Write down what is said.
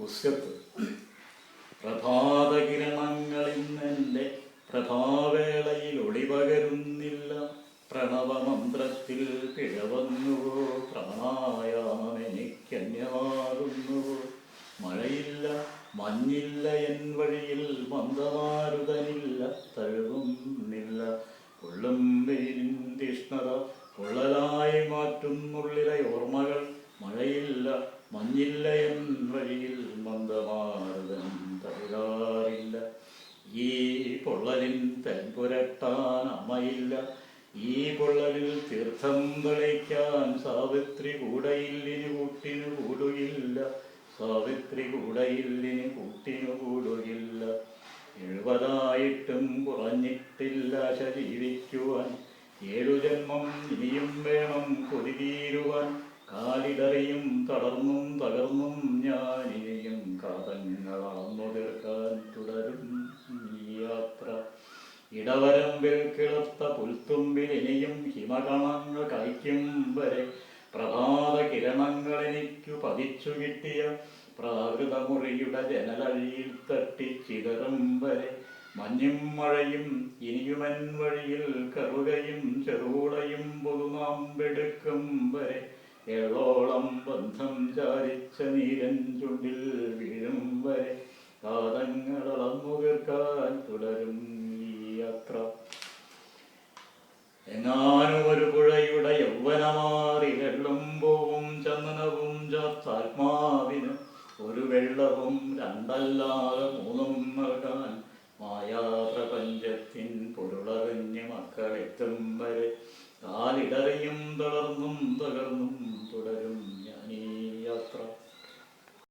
ഉസ്യത്ത്. പ്രഭാതകിരണങ്ങളിന്നെൻ്റെ പ്രഭാവേളയിൽ ഒളിപകരുന്നില്ല. പ്രണവമന്ത്രത്തിൽ പിഴവന്നുവോ? പ്രാണായാമെനിക്കന്യമാകുന്നുവോ? മഴയില്ല മഞ്ഞില്ല എൻ വഴിയിൽ, മന്ദമാരുതനില്ല തഴുകുന്നില്ല. പൊള്ളും വെയിലിൻ തീഷ്ണത പൊള്ളലായി മാറ്റുന്നുള്ളിലെ ഓർമ്മകൾ. മഴയില്ല മഞ്ഞില്ല എൻ വഴിയിൽ, മന്ദമാരുതൻ തഴുകാറില്ല. ഈ പൊള്ളലിൻ തെൻപുരട്ടാൻ അമ്മയില്ല. ഈ പൊള്ളലിൽ തീർത്ഥം തളിക്കാൻ സാവിത്രി കൂടയില്ലിന് കൂട്ടിനു കൂടുകയില്ല. സാവിത്രി കൂടയില്ലിന് കൂട്ടിനു കൂടുകയില്ല. 70 കുറഞ്ഞിട്ടില്ല ആശ ജീവിക്കുവാൻ. 7 ജന്മം ഇനിയും വേണം കൊതി തീരുവാൻ. കാലിടറിയും തളർന്നും തകർന്നും ഞാൻ ഇനിയും കാതങ്ങൾ അളന്നു തീർക്കാൻ തുടരും ഈ യാത്ര. ഇടവരമ്പിൽ കിളർത്ത പുൽത്തുമ്പിൽ ഇനിയും ഹിമകണങ്ങൾ കഴിക്കും വരെ, പ്രഭാത കിരണങ്ങൾ എനിക്കു പതിച്ചു കിട്ടിയ പ്രാകൃതമുറിയുടെ ജനലഴിയിൽ തട്ടിച്ചിതറും വരെ, മഞ്ഞും മഴയും ഇനിയുമൻ വഴിയിൽ കറുകയും ചെറുകുളയും പൊതുനാമ്പെടുക്കും വരെ, എള്ളോളം ബന്ധം ചാരിച്ച നീരൻ ചുണ്ടിൽ വീഴും വരെ, കാതങ്ങൾ അളന്നു തീർക്കാൻ തുടരും ഈ യാത്ര. എങ്ങാനും ഒരു പുഴയുടെ യൗവനമാറി വെള്ളം പോവും ചന്ദനവും ചാത്താത്മാവിന്, ഒരു വെള്ളവും രണ്ടല്ലാതെ 3 നൽകാൻ മായാപ്രപഞ്ചത്തിൻ പൊരുളറിഞ്ഞ് മക്കളെത്തും വരെ,